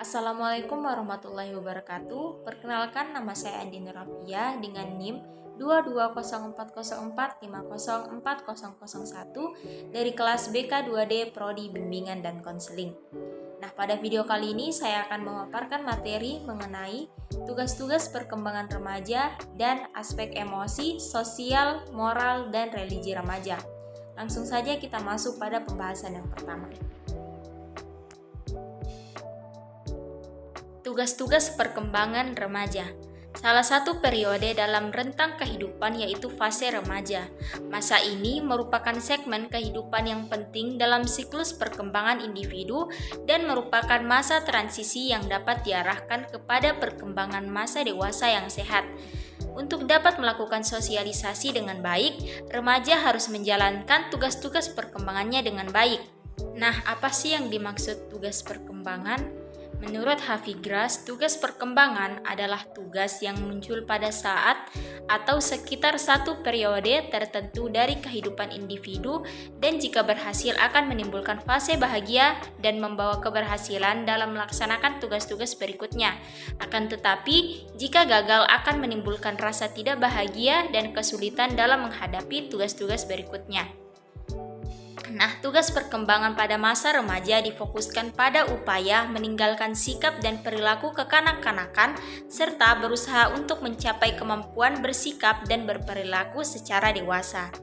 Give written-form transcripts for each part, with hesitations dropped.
Assalamualaikum warahmatullahi wabarakatuh. Perkenalkan, nama saya Andi Nurafia dengan NIM 22040450401 dari kelas BK2D Prodi Bimbingan dan Konseling. Nah, pada video kali ini saya akan memaparkan materi mengenai tugas-tugas perkembangan remaja dan aspek emosi, sosial, moral, dan religi remaja. Langsung saja kita masuk pada pembahasan yang pertama. Tugas-tugas perkembangan remaja. Salah satu periode dalam rentang kehidupan yaitu fase remaja. Masa ini merupakan segmen kehidupan yang penting dalam siklus perkembangan individu dan merupakan masa transisi yang dapat diarahkan kepada perkembangan masa dewasa yang sehat. Untuk dapat melakukan sosialisasi dengan baik, remaja harus menjalankan tugas-tugas perkembangannya dengan baik. Nah, apa sih yang dimaksud tugas perkembangan? Menurut Hafigras, tugas perkembangan adalah tugas yang muncul pada saat atau sekitar satu periode tertentu dari kehidupan individu dan jika berhasil akan menimbulkan fase bahagia dan membawa keberhasilan dalam melaksanakan tugas-tugas berikutnya. Akan tetapi, jika gagal akan menimbulkan rasa tidak bahagia dan kesulitan dalam menghadapi tugas-tugas berikutnya. Nah, tugas perkembangan pada masa remaja difokuskan pada upaya meninggalkan sikap dan perilaku kekanak-kanakan serta berusaha untuk mencapai kemampuan bersikap dan berperilaku secara dewasa.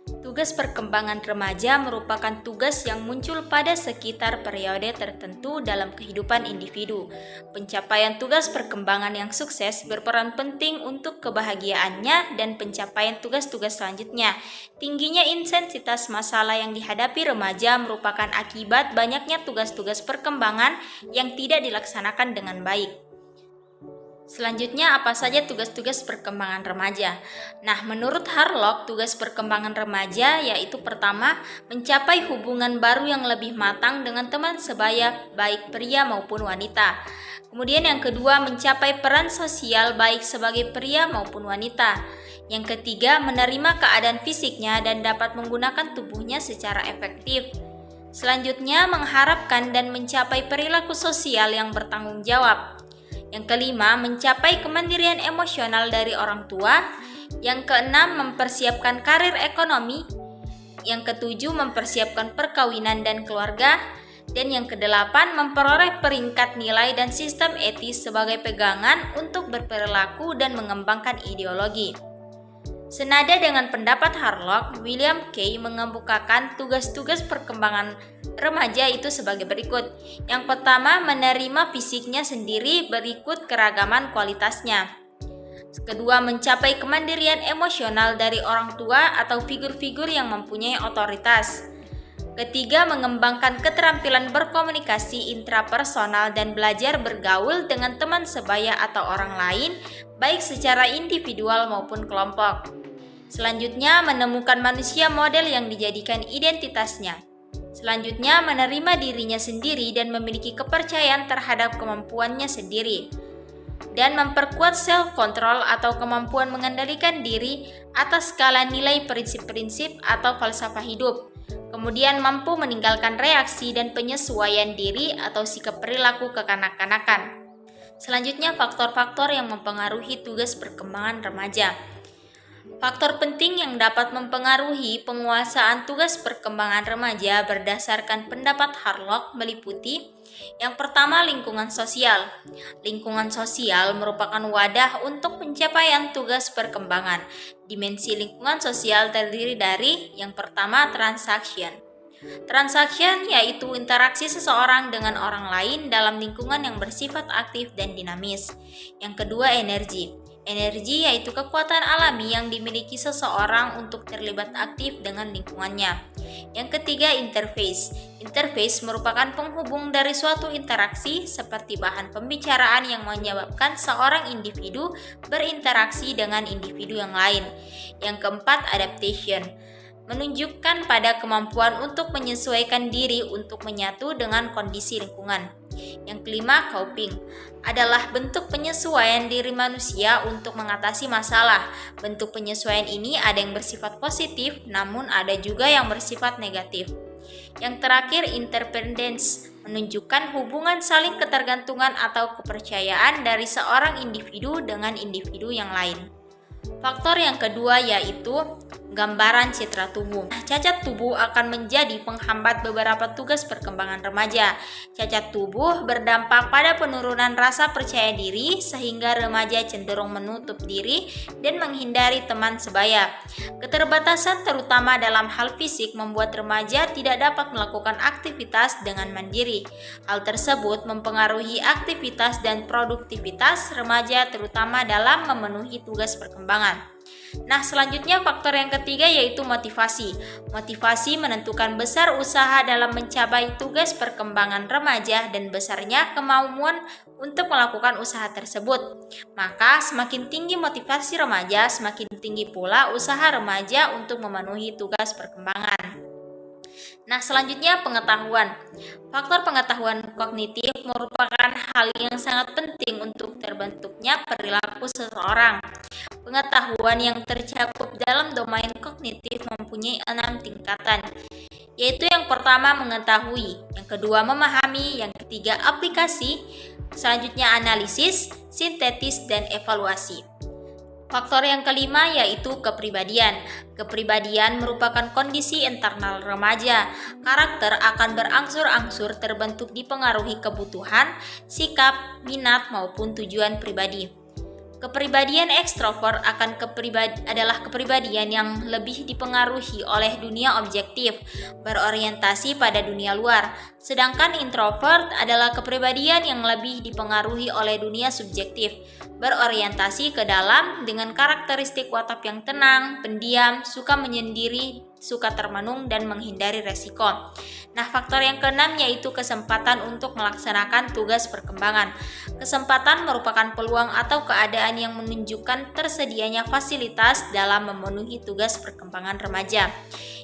Tugas perkembangan remaja merupakan tugas yang muncul pada sekitar periode tertentu dalam kehidupan individu. Pencapaian tugas perkembangan yang sukses berperan penting untuk kebahagiaannya dan pencapaian tugas-tugas selanjutnya. Tingginya intensitas masalah yang dihadapi remaja merupakan akibat banyaknya tugas-tugas perkembangan yang tidak dilaksanakan dengan baik. Selanjutnya, apa saja tugas-tugas perkembangan remaja? Nah, menurut Harlock, tugas perkembangan remaja yaitu pertama, mencapai hubungan baru yang lebih matang dengan teman sebaya, baik pria maupun wanita. Kemudian yang kedua, mencapai peran sosial baik sebagai pria maupun wanita. Yang ketiga, menerima keadaan fisiknya dan dapat menggunakan tubuhnya secara efektif. Selanjutnya, mengharapkan dan mencapai perilaku sosial yang bertanggung jawab. Yang kelima, mencapai kemandirian emosional dari orang tua. Yang keenam, mempersiapkan karir ekonomi. Yang ketujuh, mempersiapkan perkawinan dan keluarga. Dan yang kedelapan, memperoleh peringkat nilai dan sistem etis sebagai pegangan untuk berperilaku dan mengembangkan ideologi. Senada dengan pendapat Harlock, William Kay mengemukakan tugas-tugas perkembangan remaja itu sebagai berikut. Yang pertama, menerima fisiknya sendiri berikut keragaman kualitasnya. Kedua, mencapai kemandirian emosional dari orang tua atau figur-figur yang mempunyai otoritas. Ketiga, mengembangkan keterampilan berkomunikasi intrapersonal dan belajar bergaul dengan teman sebaya atau orang lain, baik secara individual maupun kelompok. Selanjutnya, menemukan manusia model yang dijadikan identitasnya. Selanjutnya, menerima dirinya sendiri dan memiliki kepercayaan terhadap kemampuannya sendiri. Dan memperkuat self-control atau kemampuan mengendalikan diri atas skala nilai prinsip-prinsip atau falsafah hidup. Kemudian mampu meninggalkan reaksi dan penyesuaian diri atau sikap perilaku kekanak-kanakan. Selanjutnya, faktor-faktor yang mempengaruhi tugas perkembangan remaja. Faktor penting yang dapat mempengaruhi penguasaan tugas perkembangan remaja berdasarkan pendapat Harlock meliputi yang pertama, lingkungan sosial. Lingkungan sosial merupakan wadah untuk pencapaian tugas perkembangan. Dimensi lingkungan sosial terdiri dari yang pertama, transaction. Transaction yaitu interaksi seseorang dengan orang lain dalam lingkungan yang bersifat aktif dan dinamis. Yang kedua, energi. Energi yaitu kekuatan alami yang dimiliki seseorang untuk terlibat aktif dengan lingkungannya. Yang ketiga, interface. Interface merupakan penghubung dari suatu interaksi seperti bahan pembicaraan yang menyebabkan seorang individu berinteraksi dengan individu yang lain. Yang keempat, adaptation. menunjukkan pada kemampuan untuk menyesuaikan diri untuk menyatu dengan kondisi lingkungan. Yang kelima, coping adalah bentuk penyesuaian diri manusia untuk mengatasi masalah. Bentuk penyesuaian ini ada yang bersifat positif, namun ada juga yang bersifat negatif. Yang terakhir, interdependence menunjukkan hubungan saling ketergantungan atau kepercayaan dari seorang individu dengan individu yang lain. Faktor yang kedua yaitu gambaran citra tubuh. Cacat tubuh akan menjadi penghambat beberapa tugas perkembangan remaja. Cacat tubuh berdampak pada penurunan rasa percaya diri sehingga remaja cenderung menutup diri dan menghindari teman sebaya. Keterbatasan terutama dalam hal fisik membuat remaja tidak dapat melakukan aktivitas dengan mandiri. Hal tersebut mempengaruhi aktivitas dan produktivitas remaja terutama dalam memenuhi tugas perkembangan. Nah, selanjutnya faktor yang ketiga yaitu motivasi. Motivasi menentukan besar usaha dalam mencapai tugas perkembangan remaja dan besarnya kemauan untuk melakukan usaha tersebut. Maka semakin tinggi motivasi remaja, semakin tinggi pula usaha remaja untuk memenuhi tugas perkembangan. Nah, selanjutnya pengetahuan. Faktor pengetahuan kognitif merupakan hal yang sangat penting untuk terbentuknya perilaku seseorang. Pengetahuan yang tercakup dalam domain kognitif mempunyai 6 tingkatan, yaitu yang pertama mengetahui, yang kedua memahami, yang ketiga aplikasi, selanjutnya analisis, sintetis, dan evaluasi. Faktor yang kelima yaitu kepribadian. Kepribadian merupakan kondisi internal remaja. Karakter akan berangsur-angsur terbentuk dipengaruhi kebutuhan, sikap, minat, maupun tujuan pribadi. Kepribadian ekstrovert adalah kepribadian yang lebih dipengaruhi oleh dunia objektif, berorientasi pada dunia luar. Sedangkan introvert adalah kepribadian yang lebih dipengaruhi oleh dunia subjektif, berorientasi ke dalam dengan karakteristik watak yang tenang, pendiam, suka menyendiri, suka termenung, dan menghindari resiko. Nah, faktor yang keenam yaitu kesempatan untuk melaksanakan tugas perkembangan. Kesempatan merupakan peluang atau keadaan yang menunjukkan tersedianya fasilitas dalam memenuhi tugas perkembangan remaja.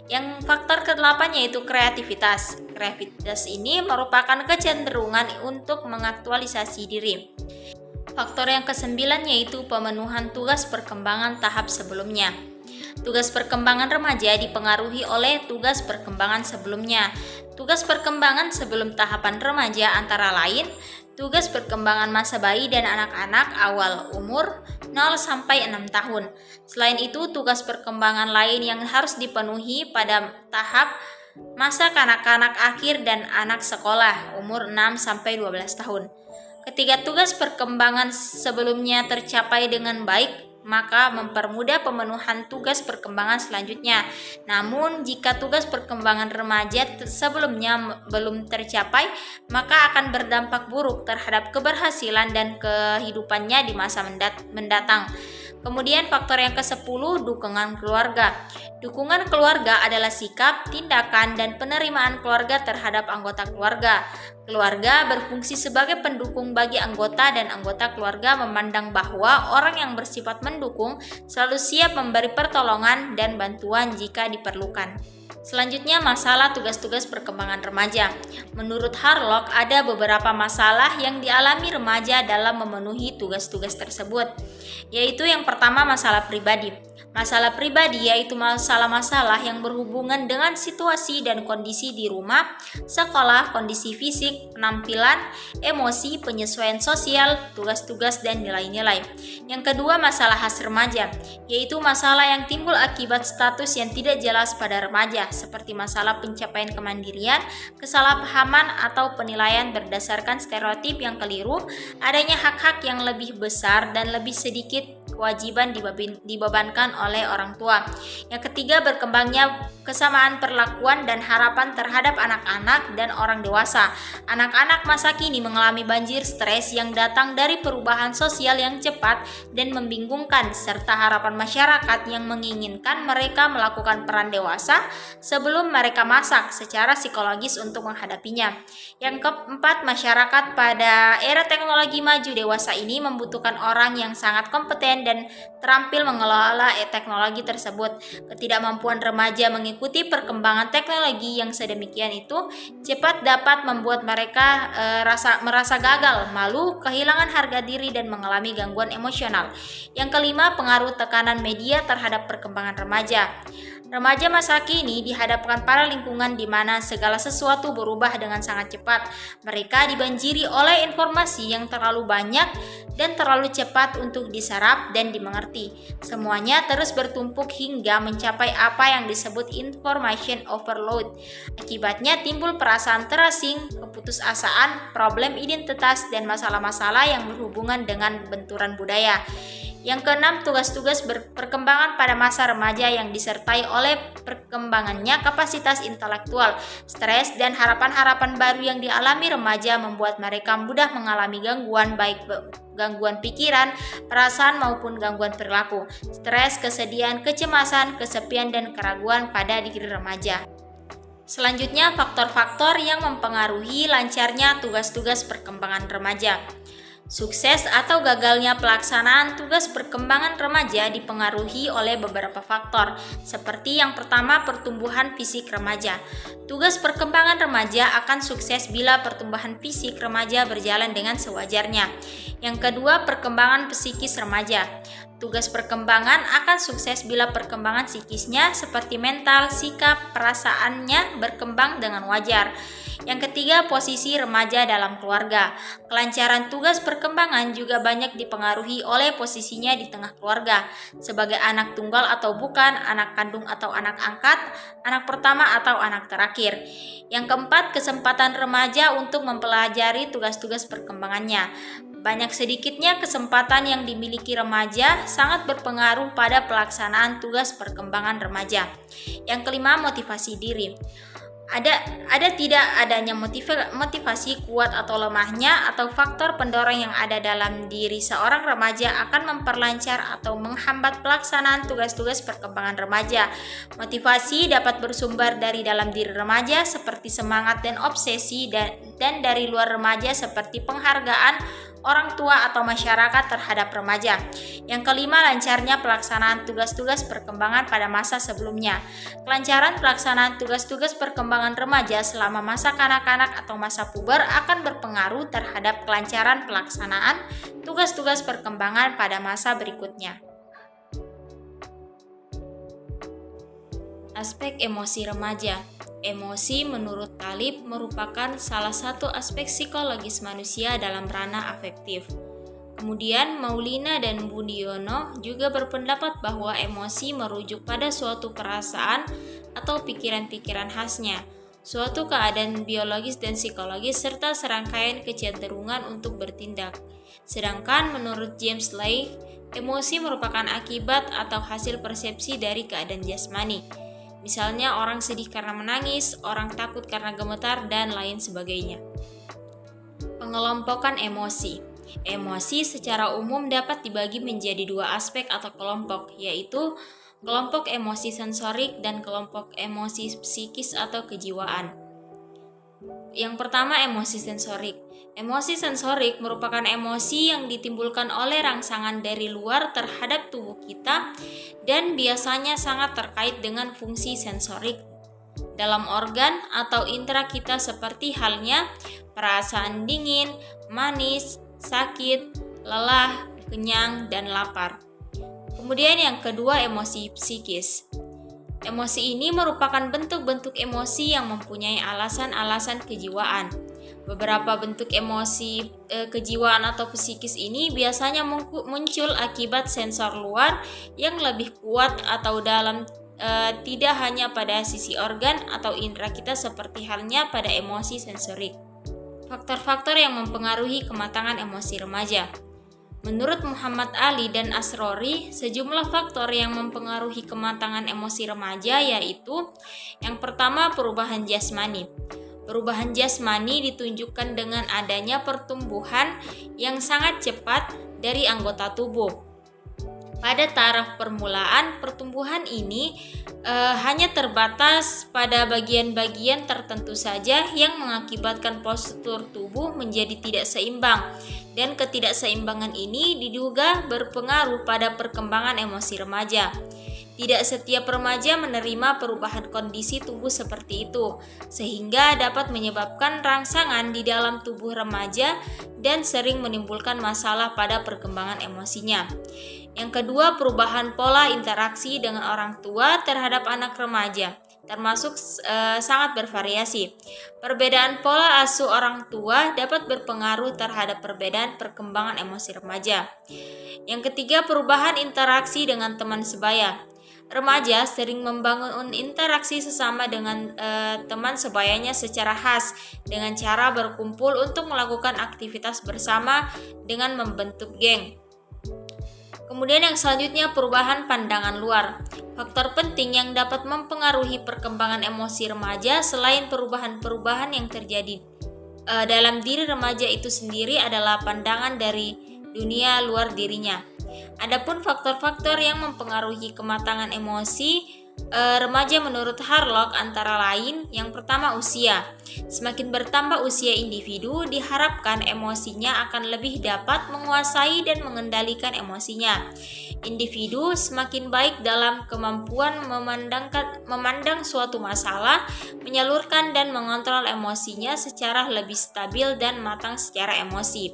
Yang faktor ke-8 yaitu kreativitas. Kreativitas ini merupakan kecenderungan untuk mengaktualisasi diri. Faktor yang ke-9 yaitu pemenuhan tugas perkembangan tahap sebelumnya. Tugas perkembangan remaja dipengaruhi oleh tugas perkembangan sebelumnya. Tugas perkembangan sebelum tahapan remaja antara lain tugas perkembangan masa bayi dan anak-anak awal umur 0 sampai 6 tahun. Selain itu, tugas perkembangan lain yang harus dipenuhi pada tahap masa kanak-kanak akhir dan anak sekolah umur 6 sampai 12 tahun. Ketika tugas perkembangan sebelumnya tercapai dengan baik, maka mempermudah pemenuhan tugas perkembangan selanjutnya. Namun, jika tugas perkembangan remaja sebelumnya belum tercapai, maka akan berdampak buruk terhadap keberhasilan dan kehidupannya di masa mendatang. Kemudian faktor yang ke-10, dukungan keluarga. Dukungan keluarga adalah sikap, tindakan, dan penerimaan keluarga terhadap anggota keluarga. Keluarga berfungsi sebagai pendukung bagi anggota dan anggota keluarga memandang bahwa orang yang bersifat mendukung selalu siap memberi pertolongan dan bantuan jika diperlukan. Selanjutnya, masalah tugas-tugas perkembangan remaja. Menurut Harlock, ada beberapa masalah yang dialami remaja dalam memenuhi tugas-tugas tersebut, yaitu yang pertama masalah pribadi. Masalah pribadi yaitu masalah-masalah yang berhubungan dengan situasi dan kondisi di rumah, sekolah, kondisi fisik, penampilan, emosi, penyesuaian sosial, tugas-tugas, dan nilai-nilai. Yang kedua, masalah khas remaja, yaitu masalah yang timbul akibat status yang tidak jelas pada remaja, seperti masalah pencapaian kemandirian, kesalahpahaman, atau penilaian berdasarkan stereotip yang keliru, adanya hak-hak yang lebih besar dan lebih sedikit kewajiban dibebankan oleh orang tua. Yang ketiga, berkembangnya kesamaan perlakuan dan harapan terhadap anak-anak dan orang dewasa. Anak-anak masa kini mengalami banjir stres yang datang dari perubahan sosial yang cepat dan membingungkan, serta harapan masyarakat yang menginginkan mereka melakukan peran dewasa sebelum mereka masak secara psikologis untuk menghadapinya. Yang keempat, masyarakat pada era teknologi maju dewasa ini membutuhkan orang yang sangat kompeten dan terampil mengelola teknologi tersebut. Ketidakmampuan remaja mengikuti mengikuti perkembangan teknologi yang sedemikian itu cepat dapat membuat mereka merasa gagal, malu, kehilangan harga diri dan mengalami gangguan emosional. Yang kelima, pengaruh tekanan media terhadap perkembangan remaja. Remaja masa kini dihadapkan pada lingkungan di mana segala sesuatu berubah dengan sangat cepat. Mereka dibanjiri oleh informasi yang terlalu banyak dan terlalu cepat untuk diserap dan dimengerti. Semuanya terus bertumpuk hingga mencapai apa yang disebut information overload. Akibatnya timbul perasaan terasing, keputusasaan, problem identitas, dan masalah-masalah yang berhubungan dengan benturan budaya. Yang keenam, tugas-tugas perkembangan pada masa remaja yang disertai oleh perkembangannya kapasitas intelektual, stres, dan harapan-harapan baru yang dialami remaja membuat mereka mudah mengalami gangguan, baik gangguan pikiran, perasaan maupun gangguan perilaku, stres, kesedihan, kecemasan, kesepian, dan keraguan pada diri remaja. Selanjutnya, faktor-faktor yang mempengaruhi lancarnya tugas-tugas perkembangan remaja. Sukses atau gagalnya pelaksanaan tugas perkembangan remaja dipengaruhi oleh beberapa faktor, seperti yang pertama, pertumbuhan fisik remaja. Tugas perkembangan remaja akan sukses bila pertumbuhan fisik remaja berjalan dengan sewajarnya. Yang kedua, perkembangan psikis remaja. Tugas perkembangan akan sukses bila perkembangan psikisnya seperti mental, sikap, perasaannya berkembang dengan wajar. Yang ketiga, posisi remaja dalam keluarga. Kelancaran tugas perkembangan juga banyak dipengaruhi oleh posisinya di tengah keluarga, sebagai anak tunggal atau bukan, anak kandung atau anak angkat, anak pertama atau anak terakhir. Yang keempat, kesempatan remaja untuk mempelajari tugas-tugas perkembangannya. Banyak sedikitnya kesempatan yang dimiliki remaja sangat berpengaruh pada pelaksanaan tugas perkembangan remaja. Yang kelima, motivasi diri. Ada tidak adanya motivasi kuat atau lemahnya atau faktor pendorong yang ada dalam diri seorang remaja akan memperlancar atau menghambat pelaksanaan tugas-tugas perkembangan remaja. Motivasi dapat bersumber dari dalam diri remaja seperti semangat dan obsesi dan dari luar remaja seperti penghargaan orang tua atau masyarakat terhadap remaja. Yang kelima, lancarnya pelaksanaan tugas-tugas perkembangan pada masa sebelumnya. Kelancaran pelaksanaan tugas-tugas perkembangan remaja selama masa kanak-kanak atau masa puber akan berpengaruh terhadap kelancaran pelaksanaan tugas-tugas perkembangan pada masa berikutnya. Aspek emosi remaja. Emosi menurut Talib merupakan salah satu aspek psikologis manusia dalam ranah afektif. Kemudian Maulina dan Budiono juga berpendapat bahwa emosi merujuk pada suatu perasaan atau pikiran-pikiran khasnya, suatu keadaan biologis dan psikologis serta serangkaian kecenderungan untuk bertindak. Sedangkan menurut James Lake, emosi merupakan akibat atau hasil persepsi dari keadaan jasmani. Misalnya orang sedih karena menangis, orang takut karena gemetar, dan lain sebagainya. Pengelompokan emosi. Emosi secara umum dapat dibagi menjadi dua aspek atau kelompok, yaitu kelompok emosi sensorik dan kelompok emosi psikis atau kejiwaan. Yang pertama, emosi sensorik. Emosi sensorik merupakan emosi yang ditimbulkan oleh rangsangan dari luar terhadap tubuh kita dan biasanya sangat terkait dengan fungsi sensorik dalam organ atau indera kita seperti halnya perasaan dingin, manis, sakit, lelah, kenyang, dan lapar. Kemudian yang kedua, emosi psikis. Emosi ini merupakan bentuk-bentuk emosi yang mempunyai alasan-alasan kejiwaan. Beberapa bentuk emosi kejiwaan atau psikis ini biasanya muncul akibat sensor luar yang lebih kuat atau dalam, tidak hanya pada sisi organ atau indera kita seperti halnya pada emosi sensorik. Faktor-faktor yang mempengaruhi kematangan emosi remaja. Menurut Muhammad Ali dan Asrori, sejumlah faktor yang mempengaruhi kematangan emosi remaja yaitu yang pertama, perubahan jasmani. Perubahan jasmani ditunjukkan dengan adanya pertumbuhan yang sangat cepat dari anggota tubuh. Pada taraf permulaan, pertumbuhan ini hanya terbatas pada bagian-bagian tertentu saja yang mengakibatkan postur tubuh menjadi tidak seimbang, dan ketidakseimbangan ini diduga berpengaruh pada perkembangan emosi remaja. Tidak setiap remaja menerima perubahan kondisi tubuh seperti itu, sehingga dapat menyebabkan rangsangan di dalam tubuh remaja dan sering menimbulkan masalah pada perkembangan emosinya. Yang kedua, perubahan pola interaksi dengan orang tua terhadap anak remaja, termasuk sangat bervariasi. Perbedaan pola asuh orang tua dapat berpengaruh terhadap perbedaan perkembangan emosi remaja. Yang ketiga, perubahan interaksi dengan teman sebaya. Remaja sering membangun interaksi sesama dengan teman sebayanya secara khas dengan cara berkumpul untuk melakukan aktivitas bersama dengan membentuk geng. Kemudian yang selanjutnya, perubahan pandangan luar. Faktor penting yang dapat mempengaruhi perkembangan emosi remaja selain perubahan-perubahan yang terjadi dalam diri remaja itu sendiri adalah pandangan dari dunia luar dirinya. Adapun faktor-faktor yang mempengaruhi kematangan emosi remaja menurut Harlock antara lain, yang pertama usia. Semakin bertambah usia individu, diharapkan emosinya akan lebih dapat menguasai dan mengendalikan emosinya. Individu semakin baik dalam kemampuan memandang suatu masalah, menyalurkan dan mengontrol emosinya secara lebih stabil dan matang secara emosi.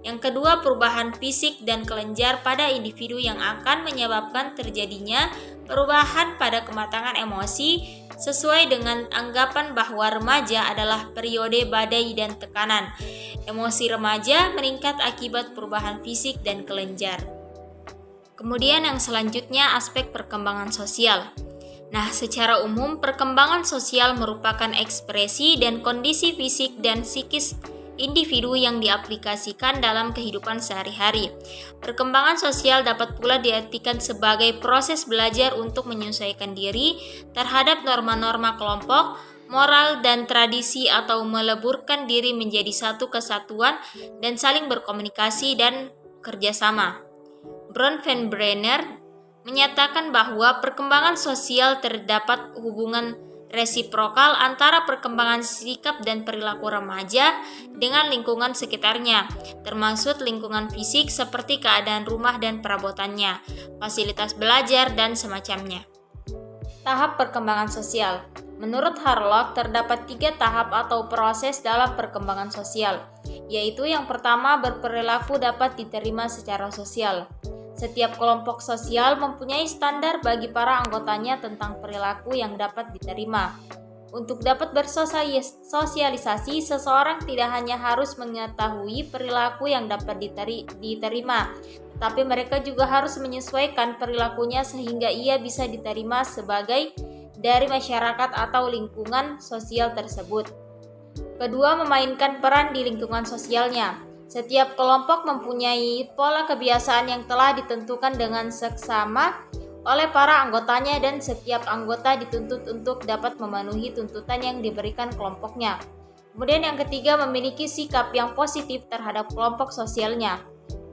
Yang kedua, perubahan fisik dan kelenjar pada individu yang akan menyebabkan terjadinya perubahan pada kematangan emosi sesuai dengan anggapan bahwa remaja adalah periode badai dan tekanan. Emosi remaja meningkat akibat perubahan fisik dan kelenjar. Kemudian yang selanjutnya, aspek perkembangan sosial. Nah, secara umum perkembangan sosial merupakan ekspresi dan kondisi fisik dan psikis individu yang diaplikasikan dalam kehidupan sehari-hari. Perkembangan sosial dapat pula diartikan sebagai proses belajar untuk menyesuaikan diri terhadap norma-norma kelompok, moral dan tradisi atau meleburkan diri menjadi satu kesatuan dan saling berkomunikasi dan kerjasama. Bronfenbrenner menyatakan bahwa perkembangan sosial terdapat hubungan resiprokal antara perkembangan sikap dan perilaku remaja dengan lingkungan sekitarnya, termasuk lingkungan fisik seperti keadaan rumah dan perabotannya, fasilitas belajar, dan semacamnya. Tahap perkembangan sosial. Menurut Harlock, terdapat 3 tahap atau proses dalam perkembangan sosial, yaitu yang pertama, berperilaku dapat diterima secara sosial. Setiap kelompok sosial mempunyai standar bagi para anggotanya tentang perilaku yang dapat diterima. Untuk dapat bersosialisasi, seseorang tidak hanya harus mengetahui perilaku yang dapat diterima, tetapi mereka juga harus menyesuaikan perilakunya sehingga ia bisa diterima sebagai dari masyarakat atau lingkungan sosial tersebut. Kedua, memainkan peran di lingkungan sosialnya. Setiap kelompok mempunyai pola kebiasaan yang telah ditentukan dengan seksama oleh para anggotanya dan setiap anggota dituntut untuk dapat memenuhi tuntutan yang diberikan kelompoknya. Kemudian yang ketiga, memiliki sikap yang positif terhadap kelompok sosialnya.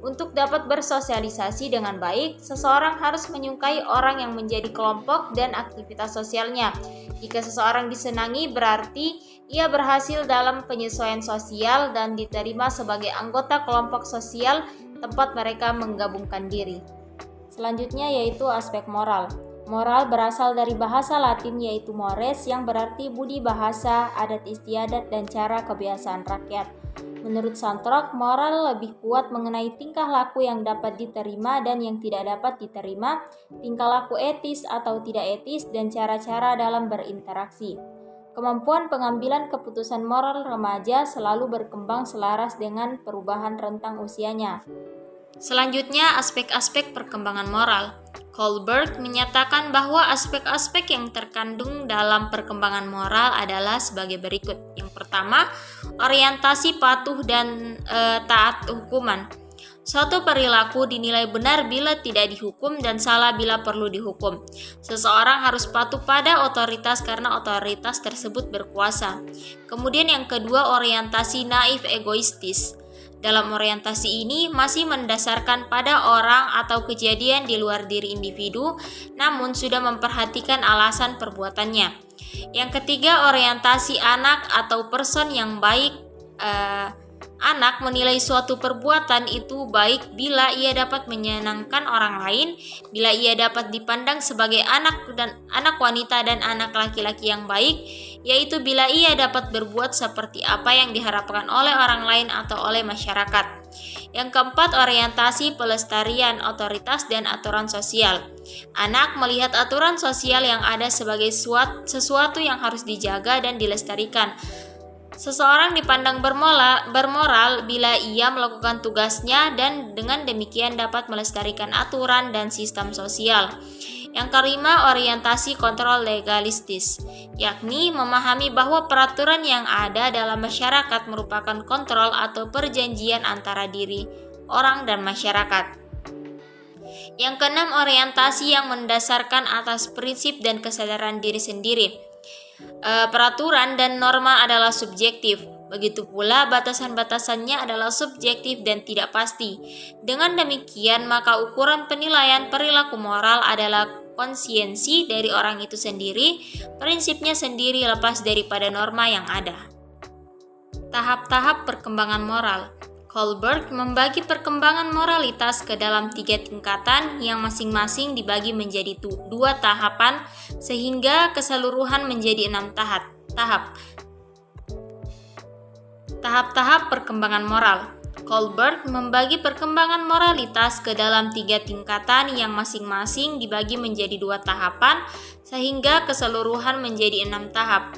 Untuk dapat bersosialisasi dengan baik, seseorang harus menyukai orang yang menjadi kelompok dan aktivitas sosialnya. Jika seseorang disenangi, berarti ia berhasil dalam penyesuaian sosial dan diterima sebagai anggota kelompok sosial tempat mereka menggabungkan diri. Selanjutnya yaitu aspek moral. Moral berasal dari bahasa Latin yaitu mores yang berarti budi bahasa, adat istiadat, dan cara kebiasaan rakyat. Menurut Santrok, moral lebih kuat mengenai tingkah laku yang dapat diterima dan yang tidak dapat diterima, tingkah laku etis atau tidak etis, dan cara-cara dalam berinteraksi. Kemampuan pengambilan keputusan moral remaja selalu berkembang selaras dengan perubahan rentang usianya. Selanjutnya, aspek-aspek perkembangan moral. Kohlberg menyatakan bahwa aspek-aspek yang terkandung dalam perkembangan moral adalah sebagai berikut. Yang pertama, orientasi patuh dan taat hukuman. Suatu perilaku dinilai benar bila tidak dihukum dan salah bila perlu dihukum. Seseorang harus patuh pada otoritas karena otoritas tersebut berkuasa. Kemudian yang kedua, orientasi naif egoistis. Dalam orientasi ini masih mendasarkan pada orang atau kejadian di luar diri individu, namun sudah memperhatikan alasan perbuatannya. Yang ketiga, orientasi anak atau person yang baik Anak menilai suatu perbuatan itu baik bila ia dapat menyenangkan orang lain, bila ia dapat dipandang sebagai anak wanita dan anak laki-laki yang baik, yaitu bila ia dapat berbuat seperti apa yang diharapkan oleh orang lain atau oleh masyarakat. Yang keempat, orientasi pelestarian, otoritas dan aturan sosial. Anak melihat aturan sosial yang ada sebagai sesuatu yang harus dijaga dan dilestarikan. Seseorang dipandang bermoral bila ia melakukan tugasnya dan dengan demikian dapat melestarikan aturan dan sistem sosial. Yang kelima, orientasi kontrol legalistis, yakni memahami bahwa peraturan yang ada dalam masyarakat merupakan kontrol atau perjanjian antara diri orang dan masyarakat. Yang keenam, orientasi yang mendasarkan atas prinsip dan kesadaran diri sendiri. Peraturan dan norma adalah subjektif, begitu pula batasan-batasannya adalah subjektif dan tidak pasti. Dengan demikian, maka ukuran penilaian perilaku moral adalah konsiensi dari orang itu sendiri, prinsipnya sendiri lepas daripada norma yang ada. Tahap-tahap perkembangan moral. Kohlberg membagi perkembangan moralitas ke dalam 3 tingkatan yang masing-masing dibagi menjadi 2 tahapan sehingga keseluruhan menjadi 6 tahap. Tahap-tahap perkembangan moral. Kohlberg membagi perkembangan moralitas ke dalam 3 tingkatan yang masing-masing dibagi menjadi 2 tahapan sehingga keseluruhan menjadi 6 tahap.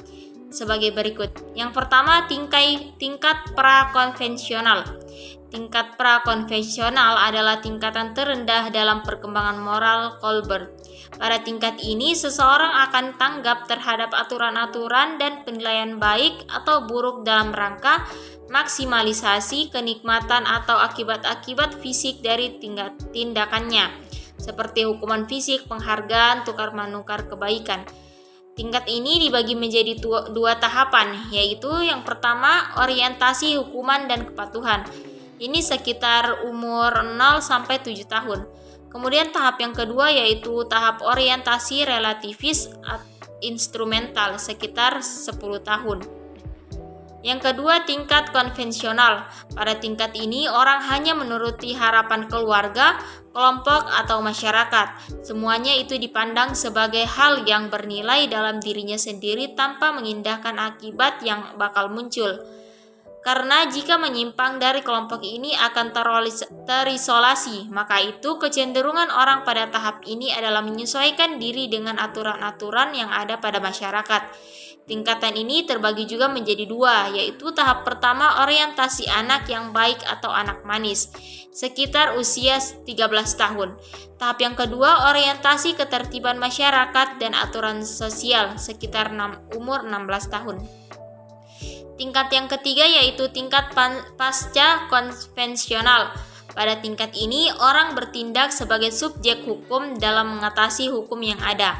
Sebagai berikut. Yang pertama, tingkat prakonvensional. Tingkat prakonvensional adalah tingkatan terendah dalam perkembangan moral Kohlberg. Pada tingkat ini, seseorang akan tanggap terhadap aturan-aturan dan penilaian baik atau buruk dalam rangka maksimalisasi kenikmatan atau akibat-akibat fisik dari tindakannya, seperti hukuman fisik, penghargaan, tukar-menukar kebaikan. Tingkat ini dibagi menjadi 2 tahapan, yaitu yang pertama, orientasi hukuman dan kepatuhan. Ini sekitar umur 0 sampai 7 tahun. Kemudian tahap yang kedua yaitu tahap orientasi relativis instrumental sekitar 10 tahun. Yang kedua, tingkat konvensional. Pada tingkat ini orang hanya menuruti harapan keluarga, kelompok atau masyarakat. Semuanya itu dipandang sebagai hal yang bernilai dalam dirinya sendiri tanpa mengindahkan akibat yang bakal muncul. Karena jika menyimpang dari kelompok ini akan terisolasi, maka itu kecenderungan orang pada tahap ini adalah menyesuaikan diri dengan aturan-aturan yang ada pada masyarakat. Tingkatan ini terbagi juga menjadi 2, yaitu tahap pertama orientasi anak yang baik atau anak manis, sekitar usia 13 tahun. Tahap yang kedua orientasi ketertiban masyarakat dan aturan sosial, sekitar umur 16 tahun. Tingkat yang ketiga yaitu tingkat pasca konvensional. Pada tingkat ini, orang bertindak sebagai subjek hukum dalam mengatasi hukum yang ada.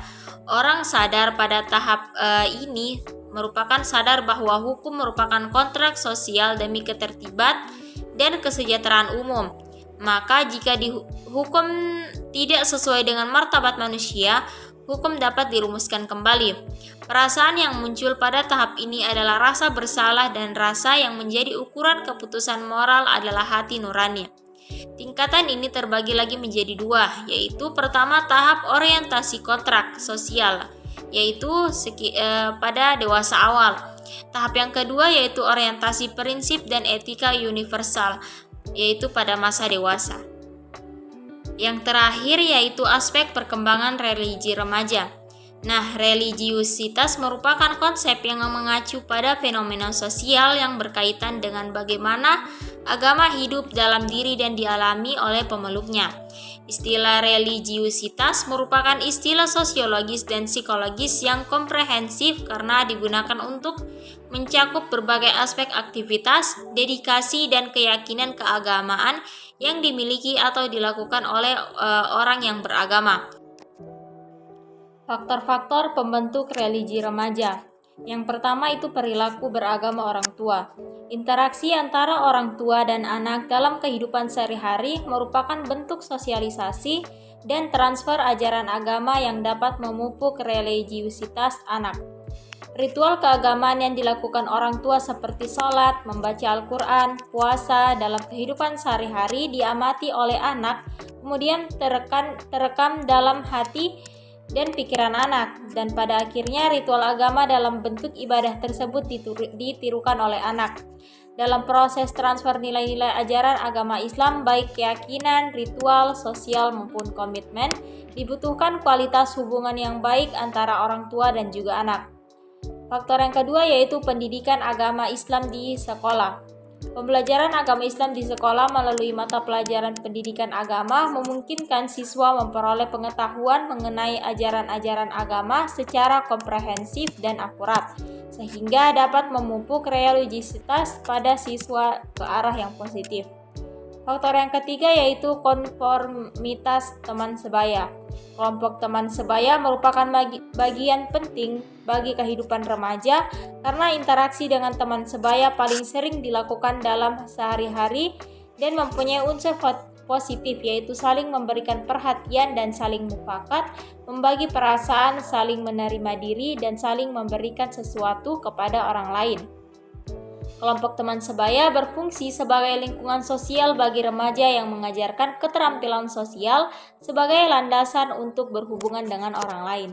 Orang sadar pada tahap ini merupakan sadar bahwa hukum merupakan kontrak sosial demi ketertiban dan kesejahteraan umum. Maka jika hukum tidak sesuai dengan martabat manusia, hukum dapat dirumuskan kembali. Perasaan yang muncul pada tahap ini adalah rasa bersalah dan rasa yang menjadi ukuran keputusan moral adalah hati nurani. Tingkatan ini terbagi lagi menjadi 2, yaitu pertama tahap orientasi kontrak sosial, yaitu pada dewasa awal. Tahap yang kedua yaitu orientasi prinsip dan etika universal, yaitu pada masa dewasa. Yang terakhir yaitu aspek perkembangan religi remaja. Nah, religiusitas merupakan konsep yang mengacu pada fenomena sosial yang berkaitan dengan bagaimana agama hidup dalam diri dan dialami oleh pemeluknya. Istilah religiusitas merupakan istilah sosiologis dan psikologis yang komprehensif karena digunakan untuk mencakup berbagai aspek aktivitas, dedikasi, dan keyakinan keagamaan yang dimiliki atau dilakukan oleh orang yang beragama. Faktor-faktor pembentuk religi remaja. Yang pertama itu perilaku beragama orang tua. Interaksi antara orang tua dan anak dalam kehidupan sehari-hari merupakan bentuk sosialisasi dan transfer ajaran agama yang dapat memupuk religiusitas anak. Ritual keagamaan yang dilakukan orang tua seperti sholat, membaca Al-Quran, puasa dalam kehidupan sehari-hari diamati oleh anak, kemudian terekam dalam hati dan pikiran anak, dan pada akhirnya ritual agama dalam bentuk ibadah tersebut ditirukan oleh anak. Dalam proses transfer nilai-nilai ajaran agama Islam, baik keyakinan, ritual, sosial, maupun komitmen, dibutuhkan kualitas hubungan yang baik antara orang tua dan juga anak. Faktor yang kedua yaitu pendidikan agama Islam di sekolah. Pembelajaran agama Islam di sekolah melalui mata pelajaran pendidikan agama memungkinkan siswa memperoleh pengetahuan mengenai ajaran-ajaran agama secara komprehensif dan akurat, sehingga dapat memupuk religiositas pada siswa ke arah yang positif. Faktor yang ketiga yaitu konformitas teman sebaya. Kelompok teman sebaya merupakan bagian penting bagi kehidupan remaja karena interaksi dengan teman sebaya paling sering dilakukan dalam sehari-hari dan mempunyai unsur positif yaitu saling memberikan perhatian dan saling mufakat, membagi perasaan, saling menerima diri, dan saling memberikan sesuatu kepada orang lain. Kelompok teman sebaya berfungsi sebagai lingkungan sosial bagi remaja yang mengajarkan keterampilan sosial sebagai landasan untuk berhubungan dengan orang lain.